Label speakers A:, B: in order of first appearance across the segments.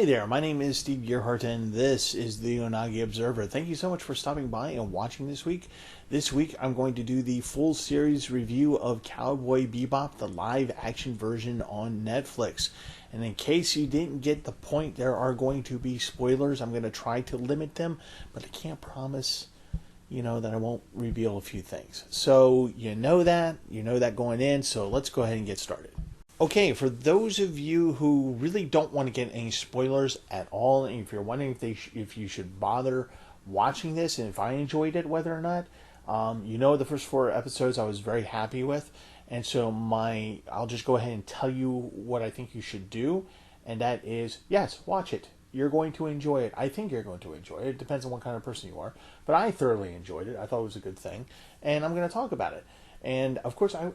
A: Hi there, my name is Steve Gearhart and this is the Unagi Observer. Thank you so much for stopping by and watching this week. This week I'm going to do the full series review of Cowboy BeBop, the live action version on Netflix. And in case you didn't get the point, there are going to be spoilers. I'm going to try to limit them, but I can't promise, that I won't reveal a few things. So you know that going in, so let's go ahead and get started. Okay, for those of you who really don't want to get any spoilers at all, and if you're wondering if you should bother watching this and if I enjoyed it, whether or not, the first 4 episodes I was very happy with, and so I'll just go ahead and tell you what I think you should do, and that is, yes, watch it. You're going to enjoy it. I think you're going to enjoy it. It depends on what kind of person you are, but I thoroughly enjoyed it. I thought it was a good thing, and I'm going to talk about it. And of course, I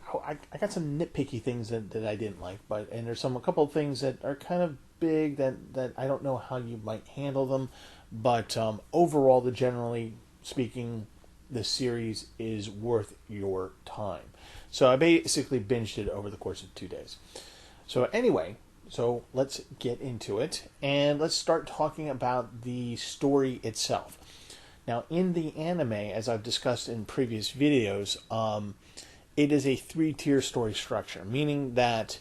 A: got some nitpicky things that I didn't like, and there's a couple of things that are kind of big that I don't know how you might handle them, but overall, generally speaking, the series is worth your time. So I basically binged it over the course of 2 days. So anyway, let's get into it, and let's start talking about the story itself. Now, in the anime, as I've discussed in previous videos, it is a 3-tier story structure, meaning that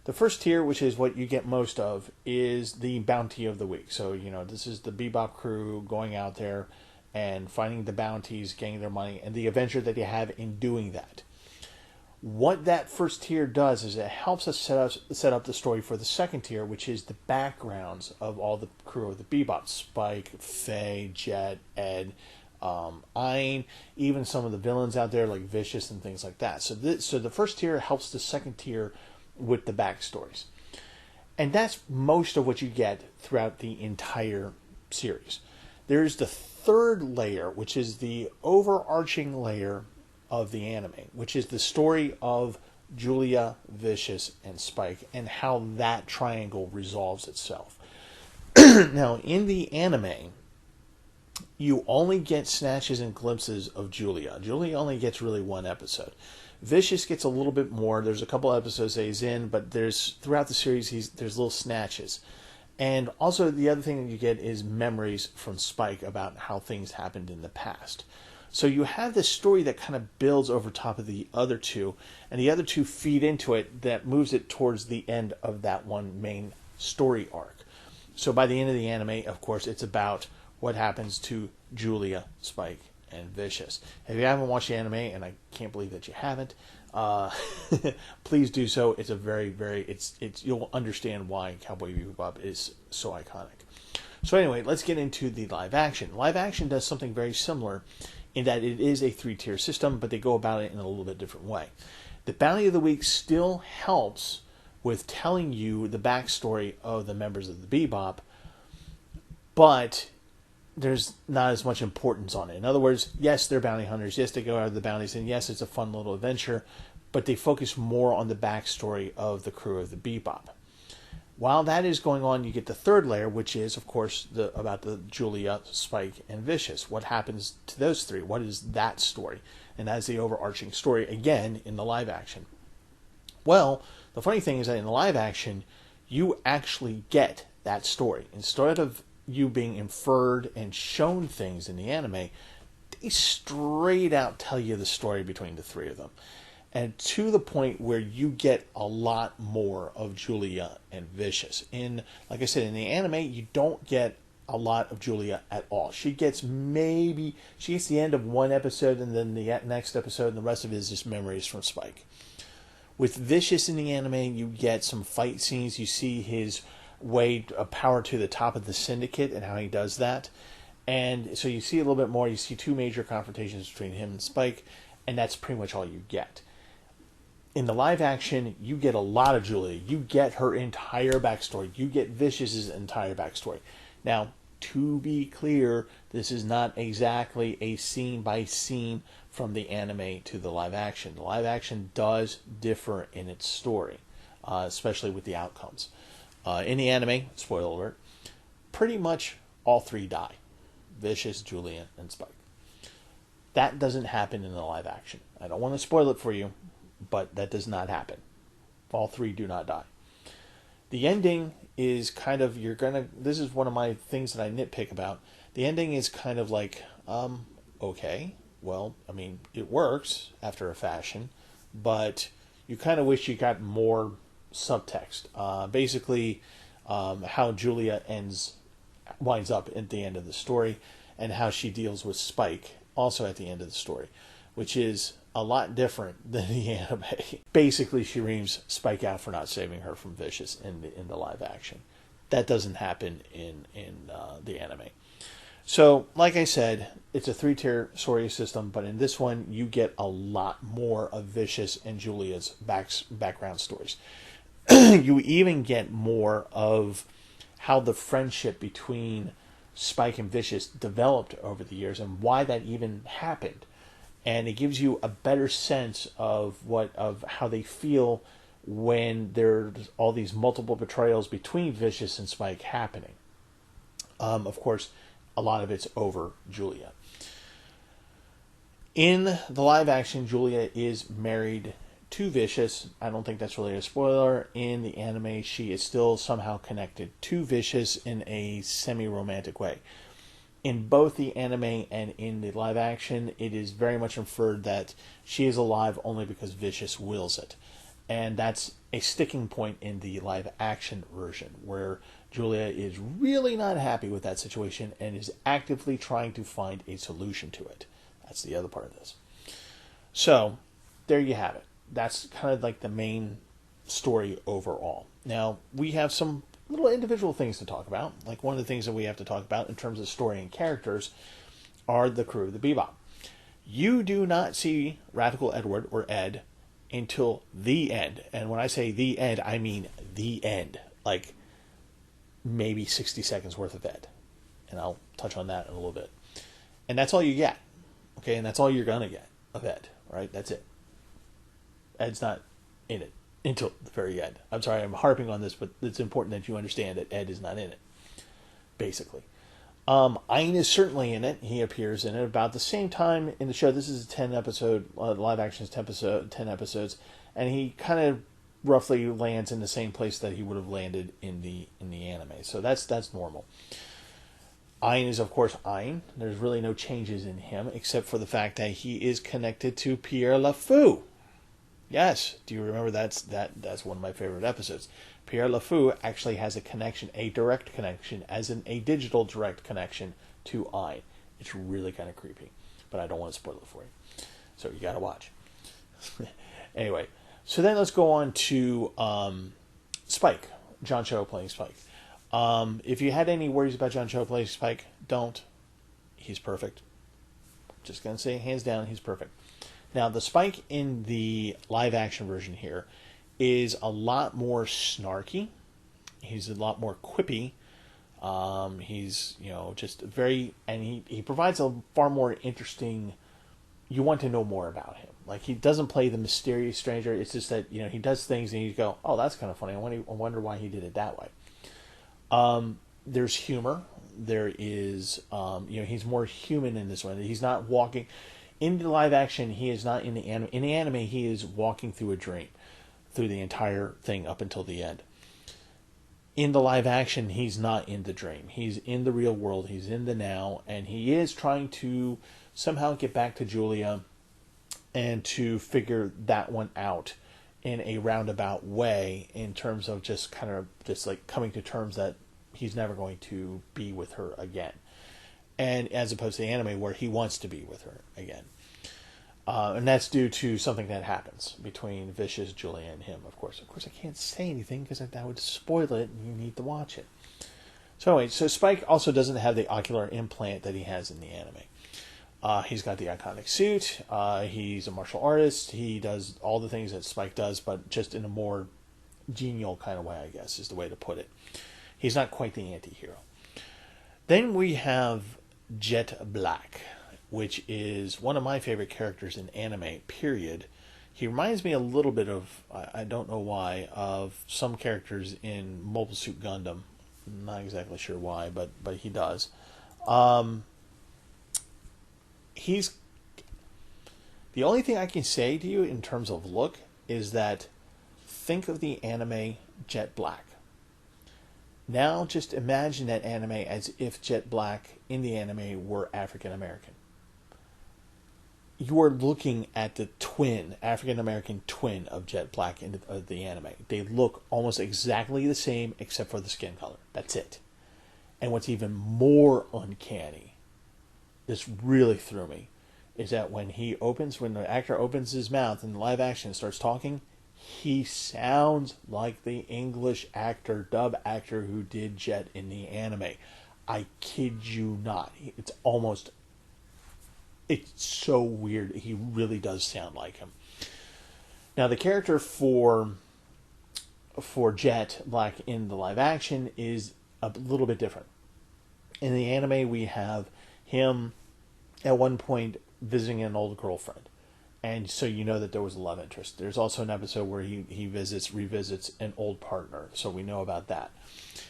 A: the first tier, which is what you get most of, is the bounty of the week. So, this is the Bebop crew going out there and finding the bounties, getting their money, and the adventure that you have in doing that. What that first tier does is it helps us set up the story for the second tier, which is the backgrounds of all the crew of the Bebop. Spike, Fey, Jet, Ed, Ein, even some of the villains out there like Vicious and things like that. So the first tier helps the second tier with the backstories. And that's most of what you get throughout the entire series. There's the third layer, which is the overarching layer of the anime, which is the story of Julia, Vicious, and Spike, and how that triangle resolves itself. Now, in the anime, you only get snatches and glimpses of Julia. Julia only gets really 1 episode. Vicious gets a little bit more. There's a couple episodes that he's in, but throughout the series, there's little snatches. And also, the other thing that you get is memories from Spike about how things happened in the past. So you have this story that kind of builds over top of the other two, and the other two feed into it that moves it towards the end of that one main story arc. So by the end of the anime, of course, it's about what happens to Julia, Spike, and Vicious. If you haven't watched the anime, and I can't believe that you haven't, please do so. It's a very, very, you'll understand why Cowboy BeBop is so iconic. So anyway, let's get into the live action. Live action does something very similar in that it is a 3-tier system, but they go about it in a little bit different way. The Bounty of the Week still helps with telling you the backstory of the members of the Bebop, but there's not as much importance on it. In other words, yes, they're bounty hunters, yes, they go out of the bounties, and yes, it's a fun little adventure, but they focus more on the backstory of the crew of the Bebop. While that is going on, you get the third layer, which is, of course, about the Julia, Spike, and Vicious. What happens to those 3? What is that story? And that's the overarching story, again, in the live action. Well, the funny thing is that in the live action, you actually get that story. Instead of you being inferred and shown things in the anime, they straight out tell you the story between the 3 of them. And to the point where you get a lot more of Julia and Vicious. Like I said, in the anime, you don't get a lot of Julia at all. She gets the end of 1 episode, and then the next episode, and the rest of it is just memories from Spike. With Vicious in the anime, you get some fight scenes. You see his way of power to the top of the syndicate and how he does that. And so you see a little bit more. You see 2 major confrontations between him and Spike, and that's pretty much all you get. In the live action, you get a lot of Julia. You get her entire backstory. You get Vicious's entire backstory. Now, to be clear, this is not exactly a scene by scene from the anime to the live action. The live action does differ in its story, especially with the outcomes. In the anime, spoiler alert, pretty much all 3 die. Vicious, Julia, and Spike. That doesn't happen in the live action. I don't want to spoil it for you, but that does not happen. All 3 do not die. The ending is kind of, this is one of my things that I nitpick about. The ending is kind of like, okay, well, I mean, it works after a fashion, but you kind of wish you got more subtext. Basically, how Julia winds up at the end of the story, and how she deals with Spike also at the end of the story, which is a lot different than the anime. Basically, she reams Spike out for not saving her from Vicious in the live action. That doesn't happen in the anime. So, like I said, it's a 3-tier story system, but in this one, you get a lot more of Vicious and Julia's background stories. You even get more of how the friendship between Spike and Vicious developed over the years and why that even happened. And it gives you a better sense of how they feel when there's all these multiple betrayals between Vicious and Spike happening. Of course, a lot of it's over Julia. In the live action, Julia is married to Vicious. I don't think that's really a spoiler. In the anime, she is still somehow connected to Vicious in a semi-romantic way. In both the anime and in the live action, it is very much inferred that she is alive only because Vicious wills it. And that's a sticking point in the live action version, where Julia is really not happy with that situation and is actively trying to find a solution to it. That's the other part of this. So, there you have it. That's kind of like the main story overall. Now, we have some little individual things to talk about. Like, one of the things that we have to talk about in terms of story and characters are the crew of the Bebop. You do not see Radical Edward, or Ed, until the end. And when I say the end, I mean the end. Like, maybe 60 seconds worth of Ed. And I'll touch on that in a little bit. And that's all you get. Okay, and that's all you're going to get of Ed, right? That's it. Ed's not in it until the very end. I'm sorry, I'm harping on this, but it's important that you understand that Ed is not in it, basically. Ein is certainly in it. He appears in it about the same time in the show. This is a 10-episode, live action is 10 episodes, and he kind of roughly lands in the same place that he would have landed in the anime. So that's normal. Ein is, of course, Ein. There's really no changes in him, except for the fact that he is connected to Pierre LeFou. Yes, do you remember that's one of my favorite episodes. Pierre LeFou actually has a connection, a direct connection, as in a digital direct connection to Ein. It's really kind of creepy, but I don't want to spoil it for you. So you got to watch. Anyway, so then let's go on to Spike, John Cho playing Spike. If you had any worries about John Cho playing Spike, don't. He's perfect. Just going to say, hands down, he's perfect. Now, the Spike in the live-action version here is a lot more snarky. He's a lot more quippy. He's, just very... And he provides a far more interesting... You want to know more about him. Like, he doesn't play the mysterious stranger. It's just that, he does things and you go, oh, that's kind of funny. I wonder why he did it that way. There's humor. There is... he's more human in this one. He's not walking... In the live action, he is not in the anime. In the anime, he is walking through a dream through the entire thing up until the end. In the live action, he's not in the dream. He's in the real world. He's in the now, and he is trying to somehow get back to Julia and to figure that one out in a roundabout way, in terms of just like coming to terms that he's never going to be with her again. And as opposed to the anime, where he wants to be with her again. And that's due to something that happens between Vicious, Julia, and him, of course. Of course, I can't say anything because that would spoil it, and you need to watch it. So anyway, Spike also doesn't have the ocular implant that he has in the anime. He's got the iconic suit. He's a martial artist. He does all the things that Spike does, but just in a more genial kind of way, I guess, is the way to put it. He's not quite the anti-hero. Then we have Jet Black, which is one of my favorite characters in anime, period. He reminds me a little bit of, I don't know why, of some characters in Mobile Suit Gundam. I'm not exactly sure why, but he does. He's... The only thing I can say to you in terms of look is that think of the anime Jet Black. Now just imagine that anime as if Jet Black in the anime were African American. You are looking at the twin, African American twin of Jet Black in the anime. They look almost exactly the same except for the skin color. That's it. And what's even more uncanny, this really threw me, is that when the actor opens his mouth in live action and starts talking, he sounds like the English actor, dub actor who did Jet in the anime. I kid you not. It's so weird. He really does sound like him. Now, the character for Jet Black in the live action is a little bit different. In the anime, we have him at one point visiting an old girlfriend. And so you know that there was a love interest. There's also an episode where he revisits an old partner. So we know about that.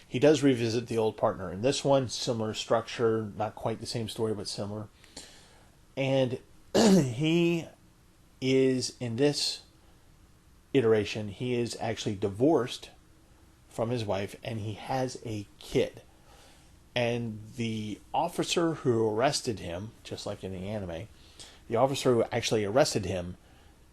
A: He does revisit the old partner in this one. Similar structure. Not quite the same story, but similar. And he is, in this iteration, he is actually divorced from his wife. And he has a kid. And the officer who arrested him, just like in the anime, the officer who actually arrested him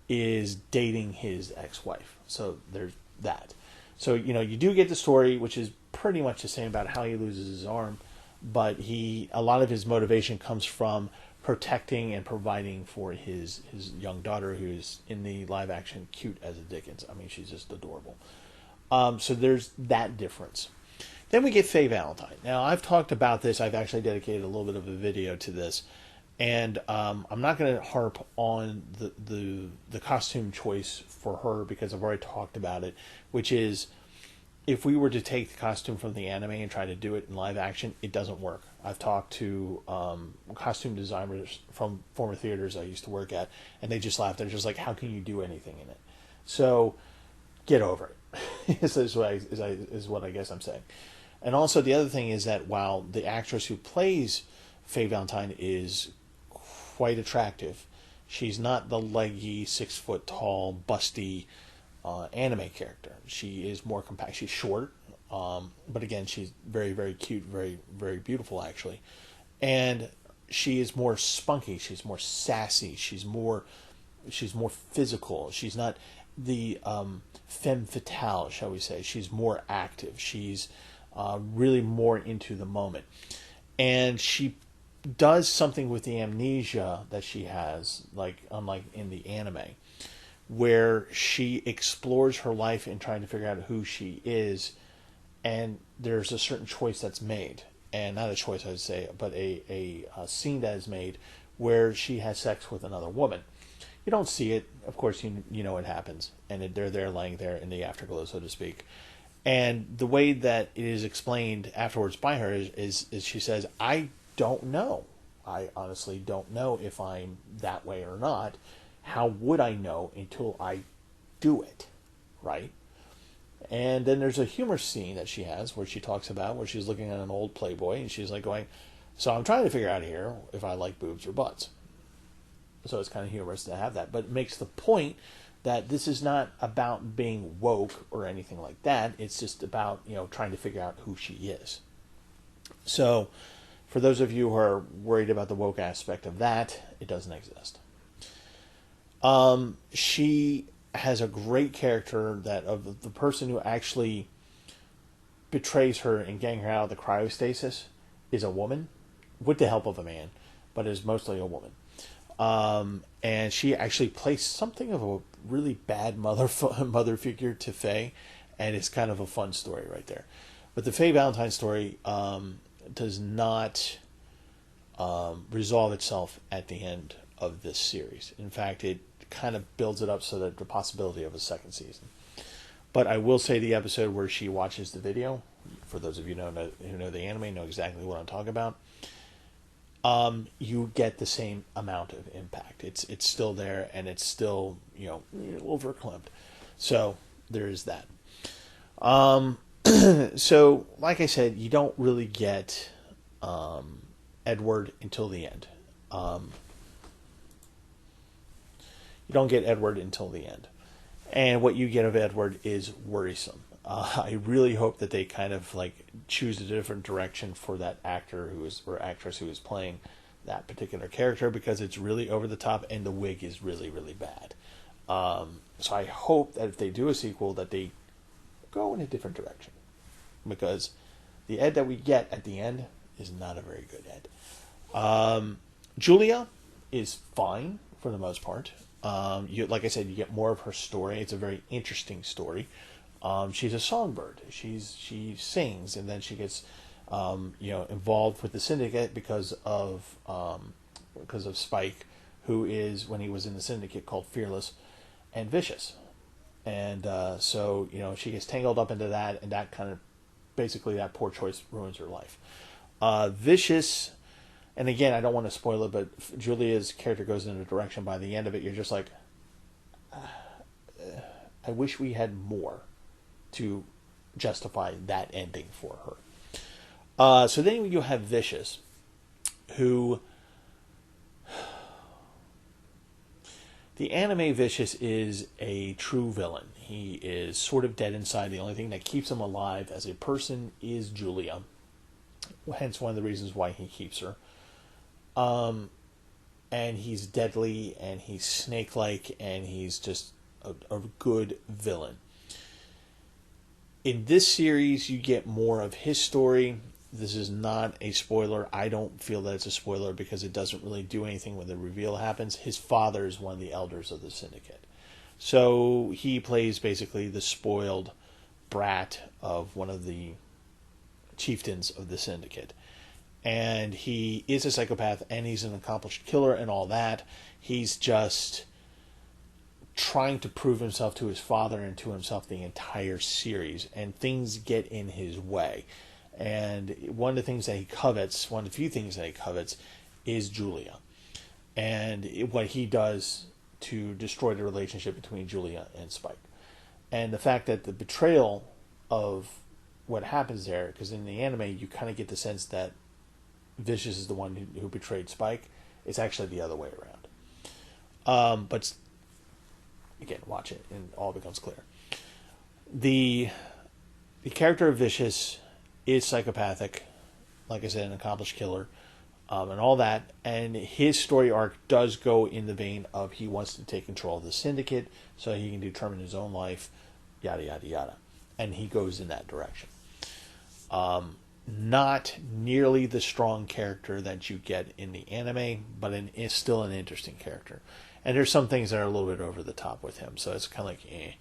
A: is dating his ex-wife. So there's that. So, you do get the story, which is pretty much the same about how he loses his arm. But a lot of his motivation comes from protecting and providing for his young daughter, who's in the live action cute as a Dickens. I mean, she's just adorable. So there's that difference. Then we get Fey Valentine. Now, I've talked about this. I've actually dedicated a little bit of a video to this. And I'm not going to harp on the costume choice for her because I've already talked about it, which is if we were to take the costume from the anime and try to do it in live action, it doesn't work. I've talked to costume designers from former theaters I used to work at, and they just laughed. They're just like, how can you do anything in it? So get over it, is what I guess I'm saying. And also the other thing is that while the actress who plays Fey Valentine is quite attractive, she's not the leggy, 6 foot tall, busty anime character. She is more compact. She's short, but again, she's very, very cute, very, very beautiful actually. And she is more spunky. She's more sassy. She's more physical. She's not the femme fatale, shall we say. She's more active. She's really more into the moment, and she does something with the amnesia that she has, unlike in the anime, where she explores her life in trying to figure out who she is, and there's a certain choice that's made, and not a choice I'd say, but a scene that is made where she has sex with another woman. You don't see it, of course. You know it happens, and they're there laying there in the afterglow, so to speak. And the way that it is explained afterwards by her is she says, I don't know. I honestly don't know if I'm that way or not. How would I know until I do it, right? And then there's a humor scene that she has where she talks about where she's looking at an old Playboy and she's like going, so I'm trying to figure out here if I like boobs or butts. So it's kind of humorous to have that, but it makes the point that this is not about being woke or anything like that. It's just about, trying to figure out who she is. So for those of you who are worried about the woke aspect of that, it doesn't exist. She has a great character that of the person who actually betrays her and getting her out of the cryostasis is a woman with the help of a man, but is mostly a woman. And she actually plays something of a really bad mother figure to Faye, and it's kind of a fun story right there. But the Fey Valentine story does not resolve itself at the end of this series. In fact, it kind of builds it up so that the possibility of a second season. But I will say the episode where she watches the video, for those of you who know the anime, know exactly what I'm talking about. You get the same amount of impact. It's still there, and it's still overclipped. So there is that. So like I said, you don't really get Edward until the end. You don't get Edward until the end, and what you get of Edward is worrisome. I really hope that they kind of like choose a different direction for that actor or actress who is playing that particular character, because it's really over the top and the wig is really, really bad. So I hope that if they do a sequel, that they go in a different direction, because the Ed that we get at the end is not a very good Ed. Julia is fine for the most part. Like I said, you get more of her story. It's a very interesting story. She's a songbird. She sings, and then she gets involved with the syndicate because of Spike, who is, when he was in the syndicate, called Fearless and Vicious. And so she gets tangled up into that, and that kind of basically, that poor choice ruins her life. Vicious, and again, I don't want to spoil it, but Julia's character goes in a direction. By the end of it, you're just like, I wish we had more to justify that ending for her. So then you have Vicious, who, the anime Vicious is a true villain. He is sort of dead inside. The only thing that keeps him alive as a person is Julia. Hence one of the reasons why he keeps her. And he's deadly, and he's snake-like, and he's just a good villain. In this series, you get more of his story. This is not a spoiler. I don't feel that it's a spoiler because it doesn't really do anything when the reveal happens. His father is one of the elders of the syndicate. So he plays basically the spoiled brat of one of the chieftains of the syndicate. And he is a psychopath, and he's an accomplished killer and all that. He's just trying to prove himself to his father and to himself the entire series, and things get in his way. And one of the things that he covets, one of the few things that he covets, is Julia. And what he does to destroy the relationship between Julia and Spike. And the fact that the betrayal of what happens there, because in the anime you kind of get the sense that Vicious is the one who betrayed Spike. It's actually the other way around. But again, watch it and all becomes clear. The character of Vicious is psychopathic, like I said, an accomplished killer, and all that. And his story arc does go in the vein of he wants to take control of the syndicate so he can determine his own life, yada, yada, yada. And he goes in that direction. Not nearly the strong character that you get in the anime, but it's still an interesting character. And there's some things that are a little bit over the top with him, so it's kind of like, eh.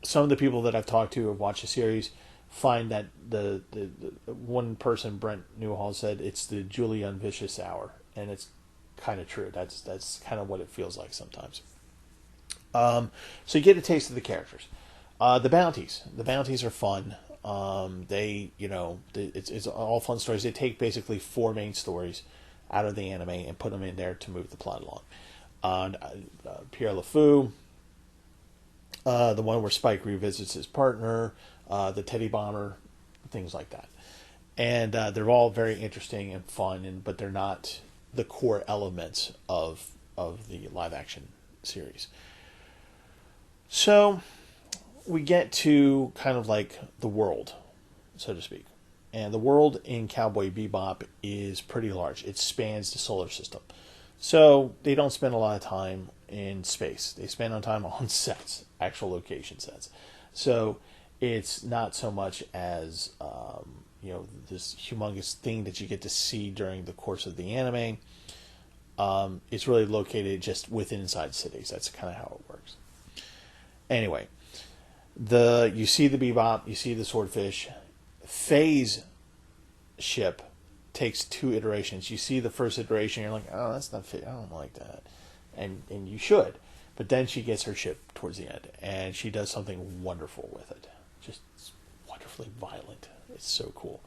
A: Some of the people that I've talked to who have watched the series find that the one person, Brent Newhall, said it's the Julian Vicious hour, and it's kind of true. That's kind of what it feels like sometimes. So you get a taste of the characters. The bounties are fun. It's all fun stories. They take basically 4 main stories out of the anime and put them in there to move the plot along. Pierre LeFou, the one where Spike revisits his partner, the Teddy Bomber, things like that. And they're all very interesting and fun, but they're not the core elements of the live action series. So we get to kind of like the world, so to speak. And the world in Cowboy BeBop is pretty large. It spans the solar system. So they don't spend a lot of time in space. They spend time on sets, actual location sets. So it's not so much as this humongous thing that you get to see during the course of the anime. It's really located just within inside cities. That's kind of how it works. Anyway, you see the Bebop, you see the Swordfish. Fey's ship takes 2 iterations. You see the first iteration, you're like, oh, that's not Fey. I don't like that. And you should. But then she gets her ship towards the end, and she does something wonderful with it. Just wonderfully violent. It's so cool.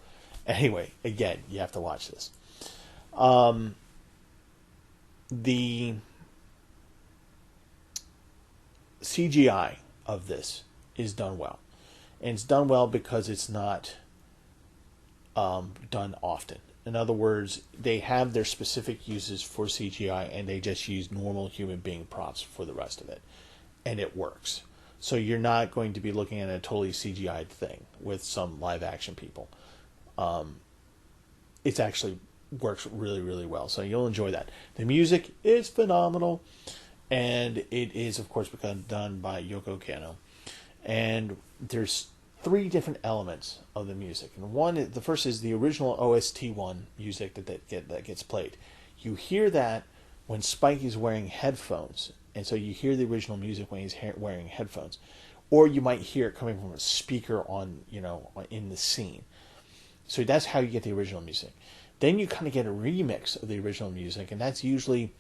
A: Anyway, again, you have to watch this. The CGI of this is done well. And it's done well because it's not done often. In other words, they have their specific uses for CGI, and they just use normal human being props for the rest of it. And it works. So you're not going to be looking at a totally CGI'd thing with some live action people. It actually works really, really well. So you'll enjoy that. The music is phenomenal. And it is, of course, done by Yoko Kanno. And there's 3 different elements of the music. And the first is the original OST1 music that gets played. You hear that when Spike is wearing headphones. And so you hear the original music when he's wearing headphones. Or you might hear it coming from a speaker in the scene. So that's how you get the original music. Then you kind of get a remix of the original music, and that's usually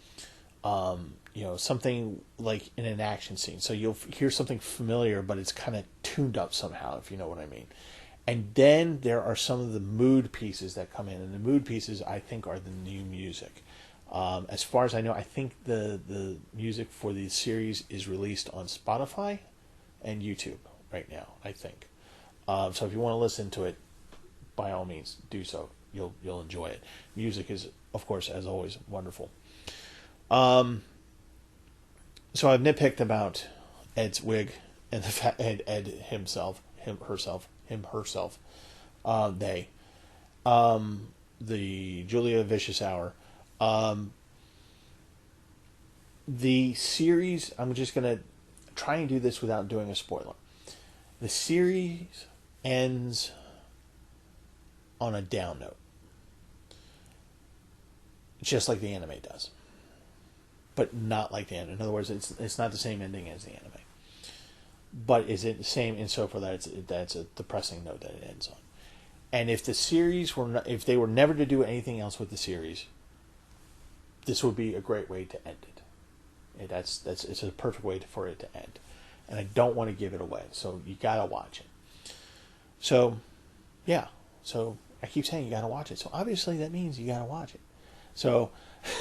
A: something like in an action scene. So you'll hear something familiar, but it's kind of tuned up somehow, if you know what I mean. And then there are some of the mood pieces that come in, and the mood pieces, I think, are the new music. As far as I know, I think the music for the series is released on Spotify and YouTube right now, I think. So if you want to listen to it, by all means, do so. You'll enjoy it. Music is, of course, as always, wonderful. So I've nitpicked about Ed's wig and the fact Ed himself, herself, they, the Julia Vicious Hour, the series. I'm just gonna try and do this without doing a spoiler. The series ends on a down note, just like the anime does, but not like the anime. In other words, it's not the same ending as the anime, but is it the same insofar that that's a depressing note that it ends on. And if the series if they were never to do anything else with the series, this would be a great way to end it. It's a perfect way for it to end, and I don't want to give it away, so you gotta watch it. So, yeah. So I keep saying you gotta watch it. So obviously that means you gotta watch it. So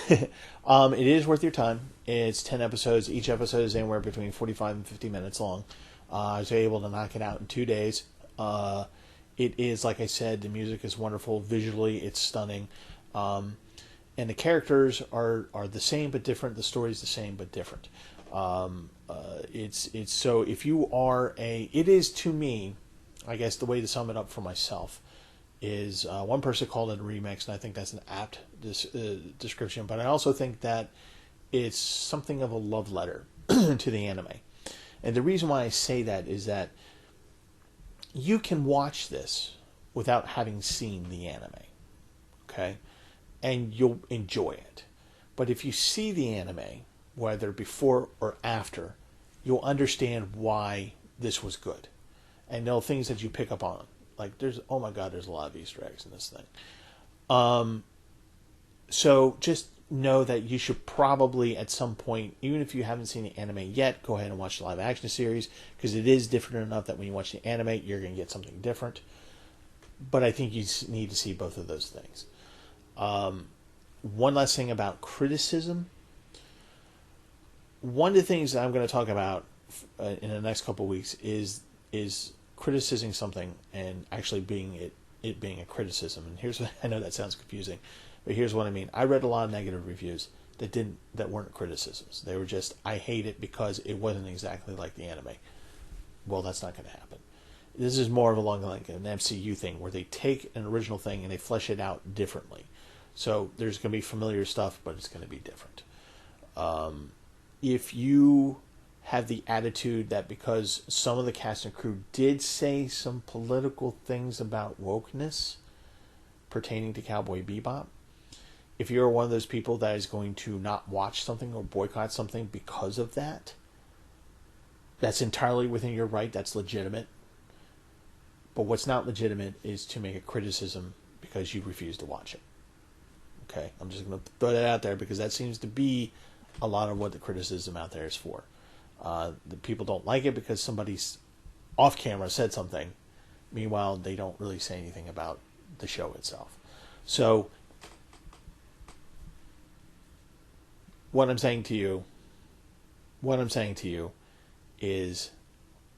A: it is worth your time. It's 10 episodes. Each episode is anywhere between 45 and 50 minutes long. I was able to knock it out in 2 days. It is, like I said, the music is wonderful. Visually, it's stunning. And the characters are the same but different. The story is the same but different. It's so if you are it is to me, I guess the way to sum it up for myself is one person called it a remix, and I think that's an apt description. But I also think that it's something of a love letter to the anime. And the reason why I say that is that you can watch this without having seen the anime, okay? And you'll enjoy it. But if you see the anime, whether before or after, you'll understand why this was good. And there are things that you pick up on. Like, there's a lot of Easter eggs in this thing. So just know that you should probably, at some point, even if you haven't seen the anime yet, go ahead and watch the live action series, because it is different enough that when you watch the anime, you're going to get something different. But I think you need to see both of those things. One last thing about criticism. One of the things that I'm going to talk about in the next couple of weeks is criticizing something and actually being it being a criticism. And here's what I know that sounds confusing, but here's what I mean. I read a lot of negative reviews that weren't criticisms. They were just, I hate it because it wasn't exactly like the anime. Well, that's not going to happen. This is more of like an MCU thing where they take an original thing and they flesh it out differently. So there's going to be familiar stuff, but it's going to be different. If you have the attitude that because some of the cast and crew did say some political things about wokeness pertaining to Cowboy BeBop, if you're one of those people that is going to not watch something or boycott something because of that, that's entirely within your right. That's legitimate. But what's not legitimate is to make a criticism because you refuse to watch it. Okay? I'm just going to throw that out there because that seems to be a lot of what the criticism out there is for. The people don't like it because somebody's off camera said something. Meanwhile, they don't really say anything about the show itself. So, what I'm saying to you is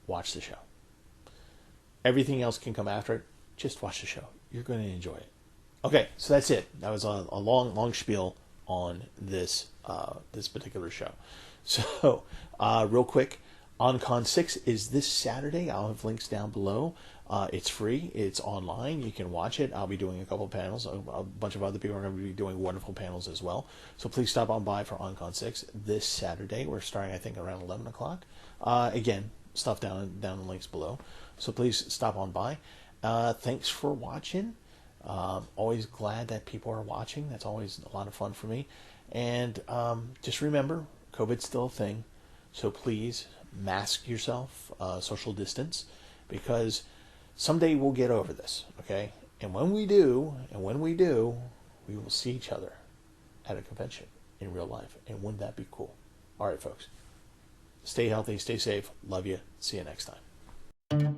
A: watch the show. Everything else can come after it. Just watch the show. You're going to enjoy it. Okay, so that's it. That was a long spiel on this particular show. So, real quick, OnCon 6 is this Saturday. I'll have links down below. It's free. It's online. You can watch it. I'll be doing a couple panels. A bunch of other people are going to be doing wonderful panels as well. So please stop on by for OnCon 6 this Saturday. We're starting, I think, around 11 o'clock. Again, stuff down in the links below. So please stop on by. Thanks for watching. Always glad that people are watching. That's always a lot of fun for me. And just remember, COVID's still a thing. So please mask yourself, social distance, because someday we'll get over this, okay? And when we do, we will see each other at a convention in real life. And wouldn't that be cool? All right, folks. Stay healthy, stay safe. Love you. See you next time.